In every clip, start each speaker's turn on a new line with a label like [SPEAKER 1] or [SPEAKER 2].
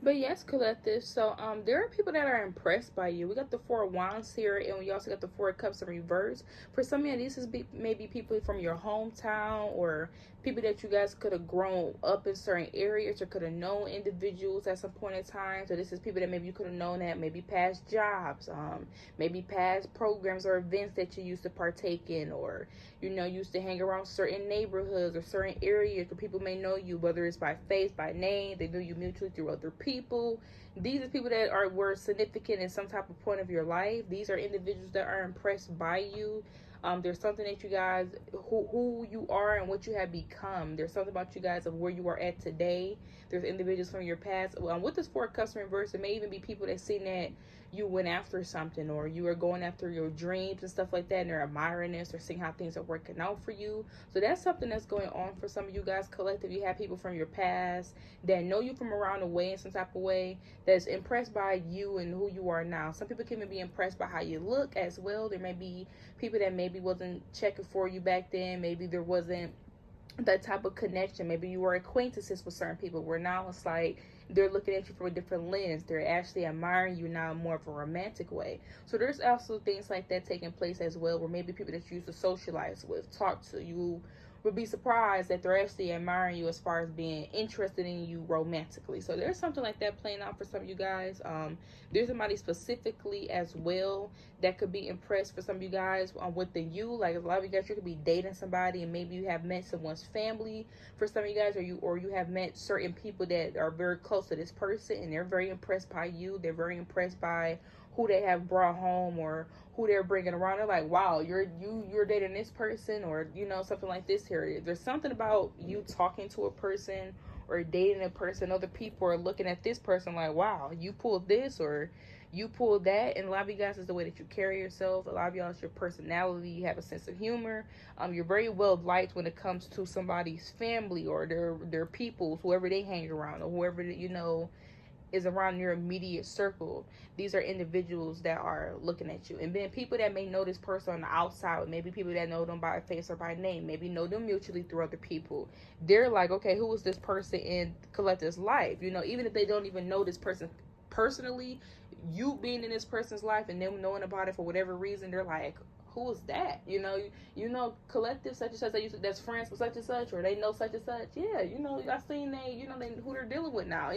[SPEAKER 1] But yes, collective. So there are people that are impressed by you. We got the Four of Wands here, and we also got the Four of Cups in reverse. For some of you, this is maybe people from your hometown, or people that you guys could have grown up in certain areas, or could have known individuals at some point in time. So this is people that maybe you could have known at maybe past jobs, maybe past programs or events that you used to partake in, or used to hang around certain neighborhoods or certain areas where people may know you, whether it's by face, by name, they know you mutually through other people. These are people that were significant in some type of point of your life. These are individuals that are impressed by you. There's something that you guys, who you are and what you have become. There's something about you guys of where you are at today. There's individuals from your past. With this Four of Cups in reverse, it may even be people that seen that you went after something, or you were going after your dreams and stuff like that, and they're admiring this or seeing how things are working out for you. So that's something that's going on for some of you guys collective. You have people from your past that know you from around the way in some type of way, that's impressed by you and who you are now. Some people can even be impressed by how you look as well. There may be people that maybe wasn't checking for you back then. Maybe there wasn't that type of connection. Maybe you were acquaintances with certain people, where now it's like they're looking at you from a different lens. They're actually admiring you now in more of a romantic way. So there's also things like that taking place as well, where maybe people that you used to socialize with, talk to, you would be surprised that they're actually admiring you as far as being interested in you romantically. So there's something like that playing out for some of you guys. There's somebody specifically as well that could be impressed for some of you guys with the you. Like a lot of you guys, you could be dating somebody and maybe you have met someone's family for some of you guys, or you have met certain people that are very close to this person and they're very impressed by you. They're very impressed by who they have brought home or who they're bringing around. They're like, wow, you're dating this person, or something like this here. There's something about you talking to a person or dating a person. Other people are looking at this person like, wow, you pulled this or you pulled that. And a lot of you guys is the way that you carry yourself. A lot of y'all is your personality. You have a sense of humor. You're very well liked when it comes to somebody's family or their peoples, whoever they hang around, or whoever is around your immediate circle. These are individuals that are looking at you. And then people that may know this person on the outside, maybe people that know them by face or by name, maybe know them mutually through other people. They're like, okay, who is this person in Colette's life? Even if they don't even know this person personally, you being in this person's life and them knowing about it for whatever reason, they're like, who is that? Collective such and such, that's friends with such and such, or they know such and such. Yeah, I seen they who they're dealing with now.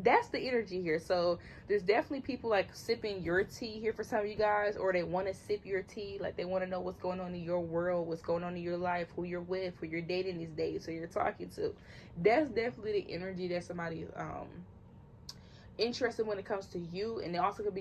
[SPEAKER 1] That's the energy here. So there's definitely people like sipping your tea here for some of you guys, or they want to sip your tea, like they want to know what's going on in your world, what's going on in your life, who you're with, who you're dating these days, who you're talking to. That's definitely the energy that somebody interested when it comes to you. And they also could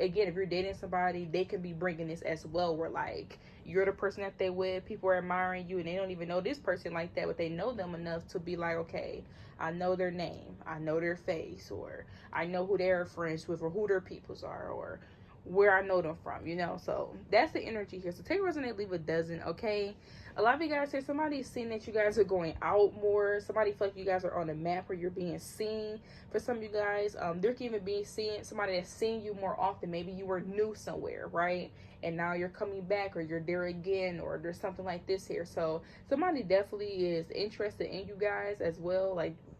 [SPEAKER 1] again, if you're dating somebody, they can be bringing this as well, where like you're the person that they with, people are admiring you and they don't even know this person like that, but they know them enough to be like, okay, I know their name, I know their face, or I know who they're friends with, or who their peoples are, or where I know them from, so that's the energy here. So take a resonate, leave a dozen. Okay, a lot of you guys say somebody's seen that you guys are going out more. Somebody feel like you guys are on the map, or you're being seen. For some of you guys, there can even be somebody that's seeing you more often. Maybe you were new somewhere, right, and now you're coming back, or you're there again, or there's something like this here. So somebody definitely is interested in you guys as well.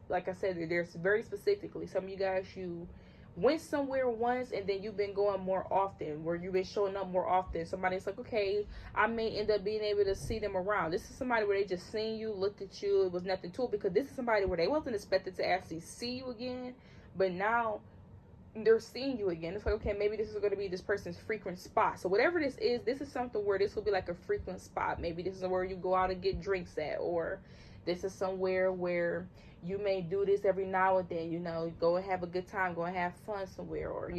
[SPEAKER 1] Like I said, there's very specifically some of you guys, you went somewhere once and then you've been going more often, where you've been showing up more often. Somebody's like, okay, I may end up being able to see them around. This is somebody where they just seen you, looked at you, it was nothing to it, because this is somebody where they wasn't expected to actually see you again, but now they're seeing you again. It's like, okay, maybe this is going to be this person's frequent spot. So whatever this is something where this will be like a frequent spot. Maybe this is where you go out and get drinks at, or this is somewhere where you may do this every now and then, go and have a good time, go and have fun somewhere, or,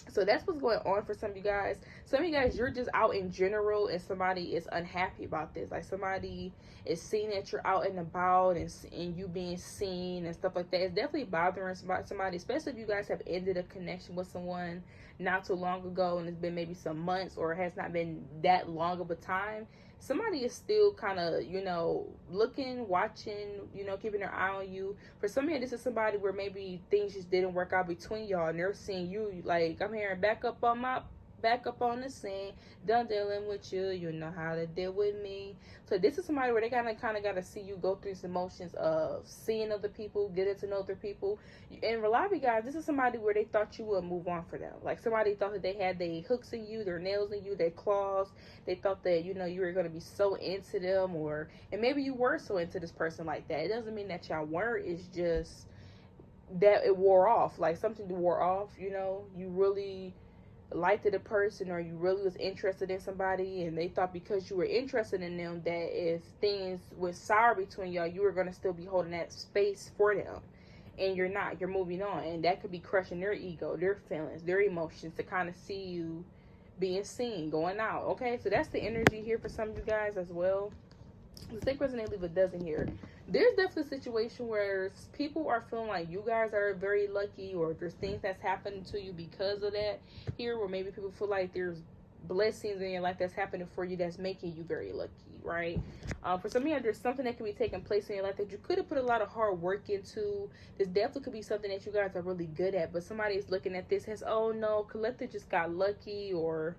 [SPEAKER 1] so that's what's going on for some of you guys. Some of you guys, you're just out in general and somebody is unhappy about this. Like somebody is seeing that you're out and about and you being seen and stuff like that. It's definitely bothering somebody, especially if you guys have ended a connection with someone not too long ago and it's been maybe some months, or it has not been that long of a time. Somebody is still kind of, looking, watching, keeping their eye on you. For some of you, this is somebody where maybe things just didn't work out between y'all, and they're seeing you like, I'm hearing back up on my back up on the scene, done dealing with you, you know how to deal with me. So this is somebody where they kind of got to see you go through these emotions of seeing other people, getting to know other people. And a lot of you guys, this is somebody where they thought you would move on for them. Like somebody thought that they had their hooks in you, their nails in you, their claws. They thought that, you know, you were going to be so into them, and maybe you were so into this person like that. It doesn't mean that y'all weren't. It's just that it wore off. Like something wore off, you know. You really liked a person, or you really was interested in somebody, and they thought because you were interested in them that if things was sour between y'all, you were going to still be holding that space for them. And you're not. You're moving on. And that could be crushing their ego, their feelings, their emotions, to kind of see you being seen, going out. Okay, so that's the energy here for some of you guys as well. The same person they leave a dozen here. There's definitely a situation where people are feeling like you guys are very lucky, or there's things that's happening to you because of that here, where maybe people feel like there's blessings in your life that's happening for you that's making you very lucky, right? For some of you, there's something that could be taking place in your life that you could have put a lot of hard work into. This definitely could be something that you guys are really good at, but somebody is looking at this as, oh no, Collective just got lucky, or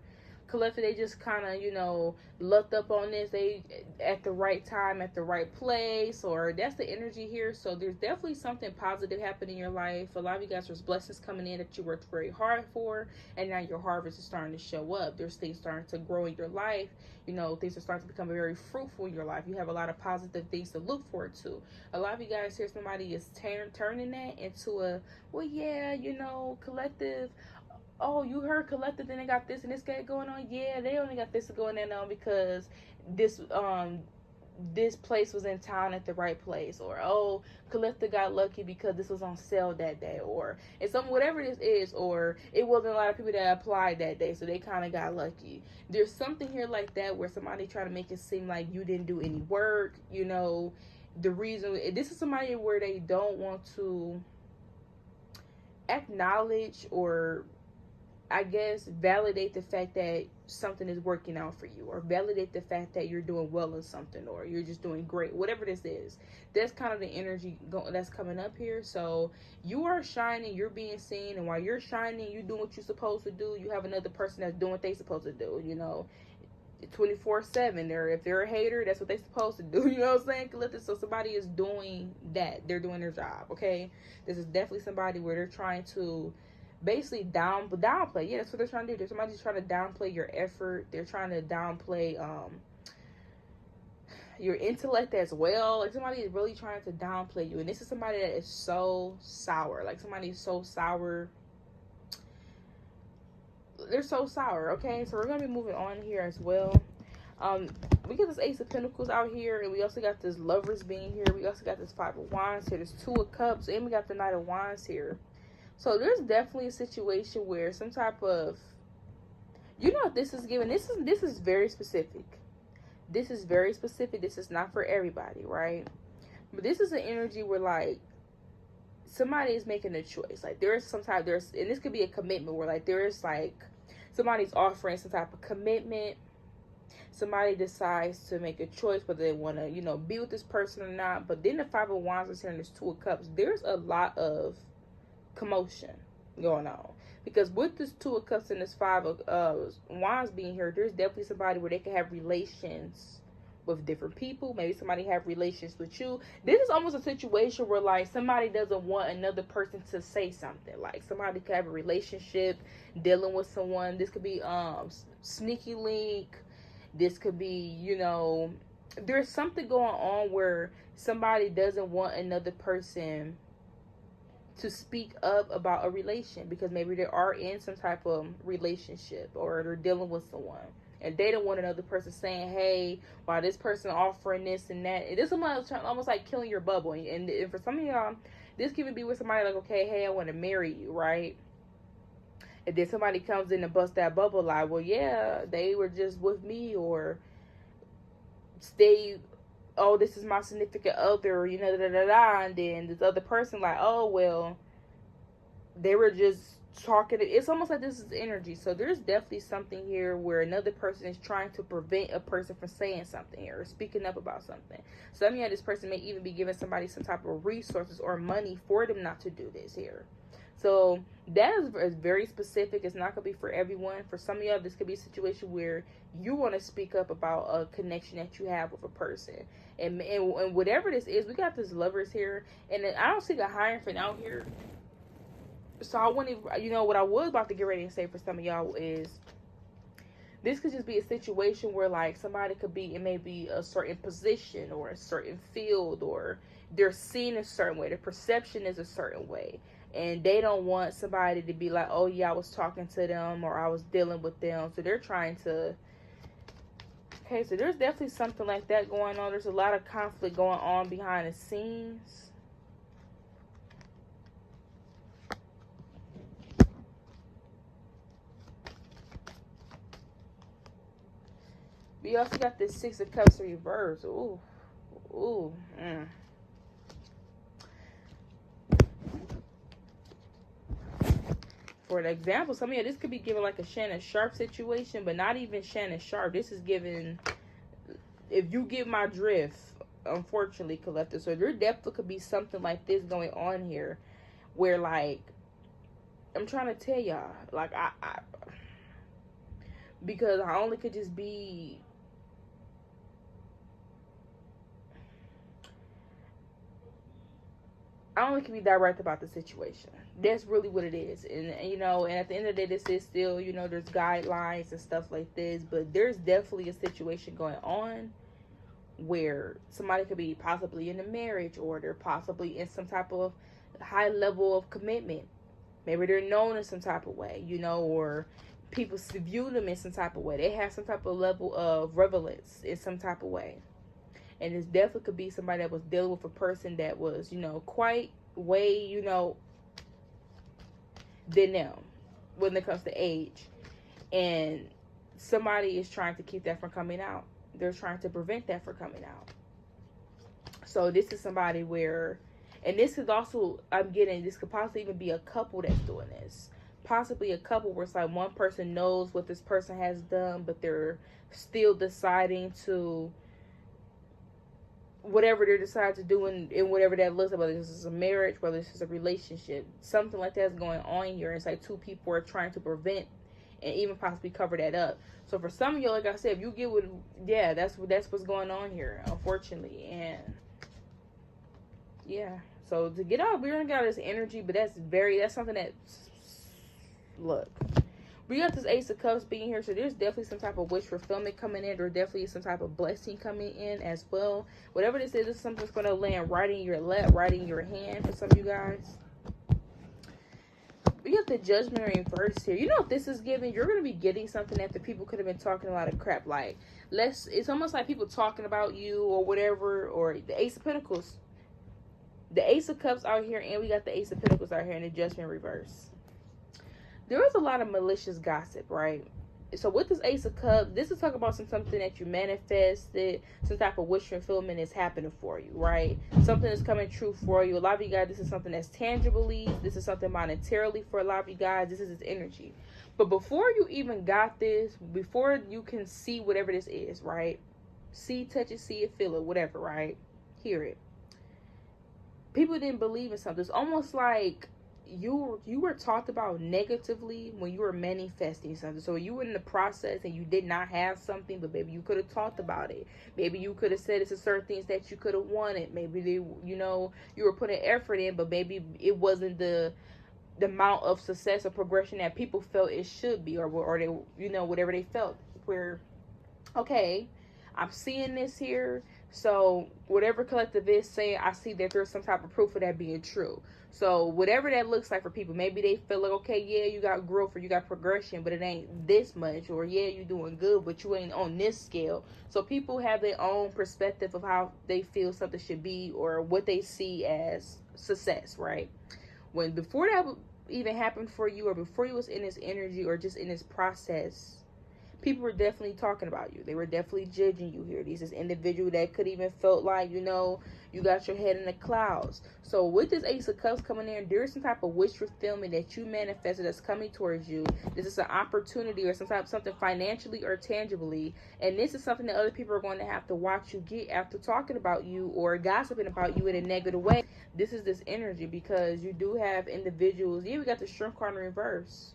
[SPEAKER 1] Collective, they just kind of, you know, lucked up on this. They at the right time, at the right place, or that's the energy here. So there's definitely something positive happening in your life. A lot of you guys, there's blessings coming in that you worked very hard for, and now your harvest is starting to show up. There's things starting to grow in your life. You know, things are starting to become very fruitful in your life. You have a lot of positive things to look forward to. A lot of you guys here, somebody is turning that into a, well, yeah, you know, Collective, oh, you heard Collective, then they got this and this guy going on. Yeah, they only got this going on because this place was in town at the right place, or oh, Collective got lucky because this was on sale that day, or it's some whatever this is, or it wasn't a lot of people that applied that day, so they kind of got lucky. There's something here like that where somebody try to make it seem like you didn't do any work. You know, the reason this is somebody where they don't want to acknowledge, or I guess validate the fact that something is working out for you, or validate the fact that you're doing well in something, or you're just doing great, whatever this is. That's kind of the energy that's coming up here. So you are shining, you're being seen, and while you're shining, you doing what you're supposed to do. You have another person that's doing what they're supposed to do, you know, 24/7. If they're a hater, that's what they're supposed to do. You know what I'm saying? So somebody is doing that. They're doing their job. Okay, this is definitely somebody where they're trying to basically downplay. Yeah, that's what they're trying to do. There's somebody who's trying to downplay your effort. They're trying to downplay your intellect as well. Like somebody is really trying to downplay you, and this is somebody that is so sour. Like somebody is so sour. They're so sour. Okay, so we're gonna be moving on here as well. We got this Ace of Pentacles out here, and we also got this Lovers being here. We also got this Five of Wands here. There's Two of Cups, and we got the Knight of Wands here. So there's definitely a situation where some type of, you know what this is giving? This is very specific. This is very specific. This is not for everybody, right? But this is an energy where like somebody is making a choice. Like and this could be a commitment where like there is like somebody's offering some type of commitment. Somebody decides to make a choice whether they want to, you know, be with this person or not. But then the Five of Wands is here and there's Two of Cups. There's a lot of commotion going on, because with this Two of Cups and this Five of Wands being here, there's definitely somebody where they can have relations with different people. Maybe somebody have relations with you. This is almost a situation where like somebody doesn't want another person to say something. Like somebody could have a relationship dealing with someone. This could be sneaky link. This could be, you know, there's something going on where somebody doesn't want another person to speak up about a relation, because maybe they are in some type of relationship, or they're dealing with someone and they don't want another person saying, hey, why this person offering this and that. It is almost like killing your bubble. And for some of y'all, this could even be with somebody like, okay, hey, I want to marry you, right? And then somebody comes in and busts that bubble like, well, yeah, they were just with me, or oh, this is my significant other, you know, and then this other person like, oh, well, they were just talking. It's almost like this is energy. So there's definitely something here where another person is trying to prevent a person from saying something here, or speaking up about something. Some of you, this person may even be giving somebody some type of resources or money for them not to do this here. So that is very specific. It's not going to be for everyone. For some of y'all, this could be a situation where you want to speak up about a connection that you have with a person. And whatever this is, we got this Lovers here. And I don't see the Hierophant out here. So I want to, you know, what I was about to get ready and say for some of y'all is, this could just be a situation where, like, somebody could be in maybe a certain position or a certain field, or they're seen a certain way. Their perception is a certain way. And they don't want somebody to be like, oh, yeah, I was talking to them or I was dealing with them. So they're trying to... Okay, so there's definitely something like that going on. There's a lot of conflict going on behind the scenes. We also got this Six of Cups reverse. Ooh. Ooh. For an example, some of you, this could be given like a Shannon Sharp situation, but not even Shannon Sharp. This is given, if you get my drift, unfortunately, collective. So there definitely could be something like this going on here, where, like, I'm trying to tell y'all, like, because I only could just be... I only can be direct about the situation. That's really what it is. And, you know, and at the end of the day, this is still, you know, there's guidelines and stuff like this. But there's definitely a situation going on where somebody could be possibly in a marriage, or they're possibly in some type of high level of commitment. Maybe they're known in some type of way, you know, or people view them in some type of way. They have some type of level of relevance in some type of way. And this definitely could be somebody that was dealing with a person that was, you know, quite way, you know, than them when it comes to age. And somebody is trying to keep that from coming out. They're trying to prevent that from coming out. So this is somebody where, and this is also, I'm getting, this could possibly even be a couple that's doing this. Possibly a couple where it's like one person knows what this person has done, but they're still deciding to... whatever they decide to do in whatever that looks like, whether this is a marriage, whether this is a relationship, something like that's going on here. It's like two people are trying to prevent and even possibly cover that up. So for some of you, like I said, if you get what, yeah, that's what's going on here, unfortunately. And yeah, so to get out, we don't got this energy, but that's something that, look, we got this Ace of Cups being here, so there's definitely some type of wish fulfillment coming in. There definitely is some type of blessing coming in as well. Whatever this is something that's going to land right in your lap, right in your hand for some of you guys. We got the Judgment in reverse here. You know what this is giving? You're going to be getting something that the people could have been talking a lot of crap. Like, it's almost like people talking about you or whatever, or the Ace of Pentacles. The Ace of Cups out here, and we got the Ace of Pentacles out here in the Judgment reverse. There is a lot of malicious gossip, right? So with this Ace of Cups, this is talking about something that you manifested, some type of wish fulfillment is happening for you, right? Something is coming true for you. A lot of you guys, this is something that's tangibly, this is something monetarily for a lot of you guys. This is its energy. But before you even got this, before you can see whatever this is, right? See, touch it, see it, feel it, whatever, right? Hear it. People didn't believe in something. It's almost like you were talked about negatively when you were manifesting something. So you were in the process and you did not have something, but maybe you could have talked about it. Maybe you could have said it's certain things that you could have wanted. Maybe they, you know, you were putting effort in, but maybe it wasn't the amount of success or progression that people felt it should be, or they, you know, whatever they felt. Where, okay, I'm seeing this here, so whatever collective is saying, I see that there's some type of proof of that being true. So whatever that looks like for people, maybe they feel like, okay, yeah, you got growth or you got progression, but it ain't this much. Or yeah, you're doing good, but you ain't on this scale. So people have their own perspective of how they feel something should be, or what they see as success, right? When before that even happened for you, or before you was in this energy or just in this process, people were definitely talking about you. They were definitely judging you here. This is individual that could even felt like, you know, You got your head in the clouds. So with this Ace of Cups coming in, there's some type of wish fulfillment that you manifested that's coming towards you. This is an opportunity or something financially or tangibly. And this is something that other people are going to have to watch you get after talking about you or gossiping about you in a negative way. This is this energy because you do have individuals. Yeah, we got the Strength card in reverse.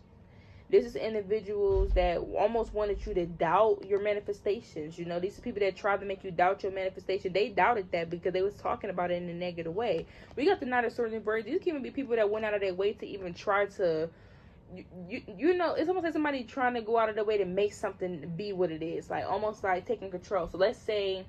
[SPEAKER 1] This is individuals that almost wanted you to doubt your manifestations. You know, these are people that tried to make you doubt your manifestation. They doubted that because they was talking about it in a negative way. We got the Knight of Swords in reverse. These can even be people that went out of their way to even try to, you know, it's almost like somebody trying to go out of their way to make something be what it is. Like, almost like taking control. So let's say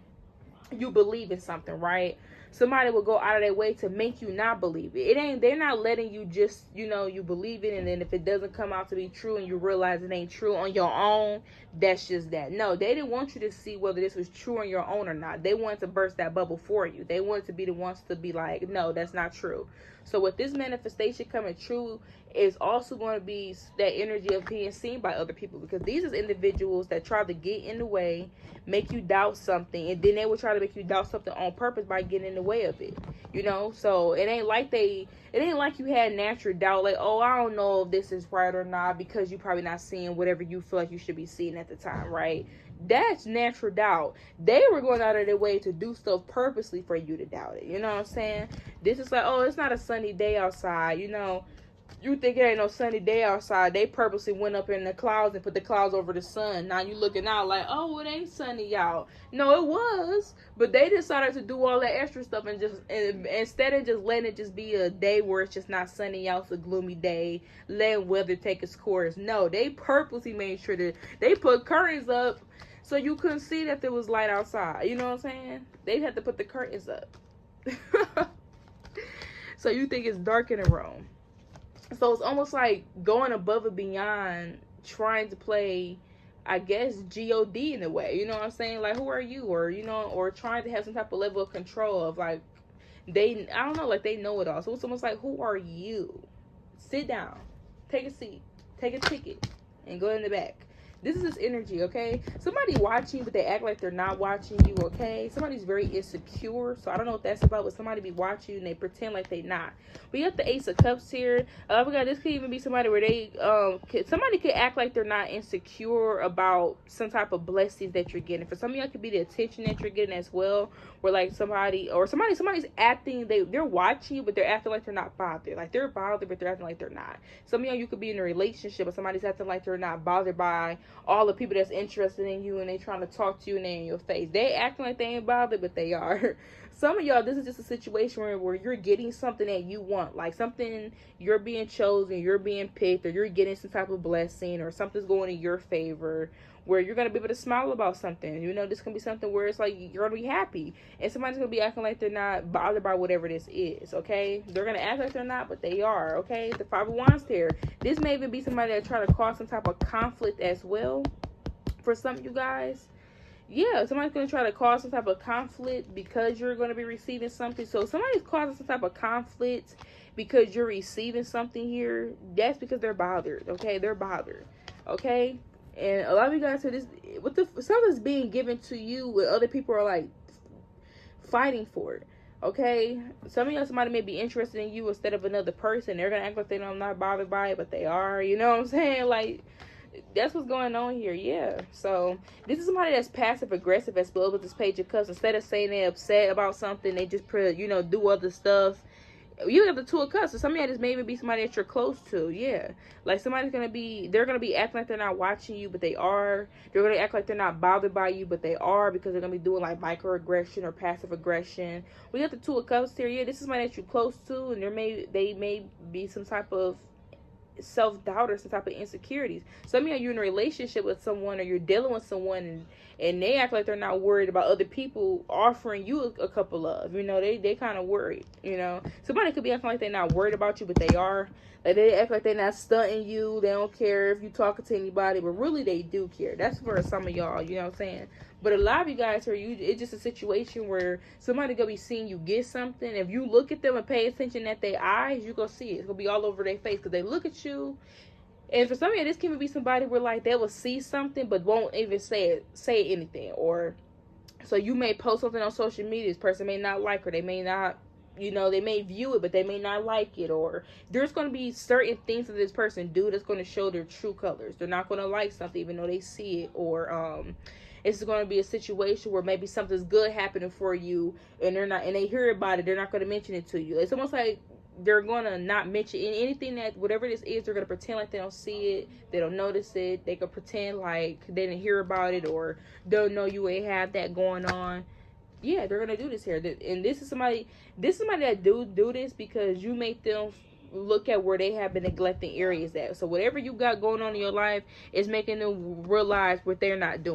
[SPEAKER 1] you believe in something, right? Somebody will go out of their way to make you not believe it. They're not letting you just, you know, you believe it, and then if it doesn't come out to be true and you realize it ain't true on your own, that's just that. No, they didn't want you to see whether this was true on your own or not. They wanted to burst that bubble for you. They wanted to be the ones to be like, no, that's not true. So with this manifestation coming true, is also going to be that energy of being seen by other people, because these are individuals that try to get in the way, make you doubt something, and then they will try to make you doubt something on purpose by getting in the way of it, you know. So it ain't like you had natural doubt, like, oh, I don't know if this is right or not, because you probably not seeing whatever you feel like you should be seeing at the time, right? That's natural doubt. They were going out of their way to do stuff purposely for you to doubt it, you know what I'm saying? This is like, oh, it's not a sunny day outside, you know. You think it ain't no sunny day outside. They purposely went up in the clouds and put the clouds over the sun. Now you looking out like, oh, it ain't sunny out. No, it was. But they decided to do all that extra stuff and just, instead of just letting it just be a day where it's just not sunny out, it's a gloomy day, letting weather take its course. No, they purposely made sure that they put curtains up so you couldn't see that there was light outside. You know what I'm saying? They had to put the curtains up. So you think it's dark in the room. So it's almost like going above and beyond, trying to play, I guess, G-O-D in a way. You know what I'm saying? Like, who are you? Or, you know, or trying to have some type of level of control of, like, I don't know, like, they know it all. So it's almost like, who are you? Sit down. Take a seat. Take a ticket. And go in the back. This is this energy, okay? Somebody watching, but they act like they're not watching you, okay? Somebody's very insecure, so I don't know what that's about, but somebody be watching you and they pretend like they not. We got the Ace of Cups here. We got, this could even be somebody where they, somebody could act like they're not insecure about some type of blessings that you're getting. For some of y'all, it could be the attention that you're getting as well, where like somebody's acting, they're watching you, but they're acting like they're not bothered. Like, they're bothered, but they're acting like they're not. Some of y'all, you could be in a relationship, but somebody's acting like they're not bothered by all the people that's interested in you, and they trying to talk to you and they in your face. They acting like they ain't bothered, but they are. Some of y'all, this is just a situation where you're getting something that you want, like something, you're being chosen, you're being picked, or you're getting some type of blessing, or something's going in your favor, where you're going to be able to smile about something. You know, this can be something where it's like you're going to be happy, and somebody's going to be acting like they're not bothered by whatever this is, okay? They're going to act like they're not, but they are, okay? The Five of Wands here. This may even be somebody that try to cause some type of conflict as well for some of you guys. Yeah, somebody's going to try to cause some type of conflict because you're going to be receiving something. So somebody's causing some type of conflict because you're receiving something here. That's because they're bothered, okay? They're bothered, okay? And a lot of you guys say this, something's being given to you when other people are like fighting for it, okay? Some of y'all, somebody may be interested in you instead of another person. They're going to act like they're not bothered by it, but they are, you know what I'm saying? Like, that's what's going on here. Yeah. So this is somebody that's passive aggressive as well with this Page of Cups. Instead of saying they're upset about something, they just do other stuff. You have the Two of Cups. So some of y'all, this may even be somebody that you're close to. Yeah. Like, they're gonna be acting like they're not watching you, but they are. They're gonna act like they're not bothered by you, but they are, because they're gonna be doing like microaggression or passive aggression. We got the Two of Cups here. Yeah, this is somebody that you're close to, and they may be some type of self-doubt or some type of insecurities. Some of you are in a relationship with someone, or you're dealing with someone, and they act like they're not worried about other people offering you a cup of love. You know, they kind of worried, you know. Somebody could be acting like they're not worried about you, but they are. Like, they act like they're not stunting you. They don't care if you're talking to anybody, but really they do care. That's for some of y'all, you know what I'm saying? But a lot of you guys it's just a situation where somebody gonna be seeing you get something. If you look at them and pay attention at their eyes, you gonna see it. It's gonna be all over their face because they look at you. And for some of you, this can even be somebody where like they will see something but won't even say anything, or So you may post something on social media. This person may not like, or they may not, you know, they may view it, but they may not like it. Or there's going to be certain things that this person do that's going to show their true colors. They're not going to like something even though they see it. Or it's going to be a situation where maybe something's good happening for you, and they're not, and they hear about it, they're not going to mention it to you. It's almost like they're gonna not mention anything, that whatever this is, they're gonna pretend like they don't see it, they don't notice it, they could pretend like they didn't hear about it, or don't know you ain't have that going on. Yeah, they're gonna do this here. And this is somebody that do this because you make them look at where they have been neglecting areas at. So whatever you got going on in your life is making them realize what they're not doing.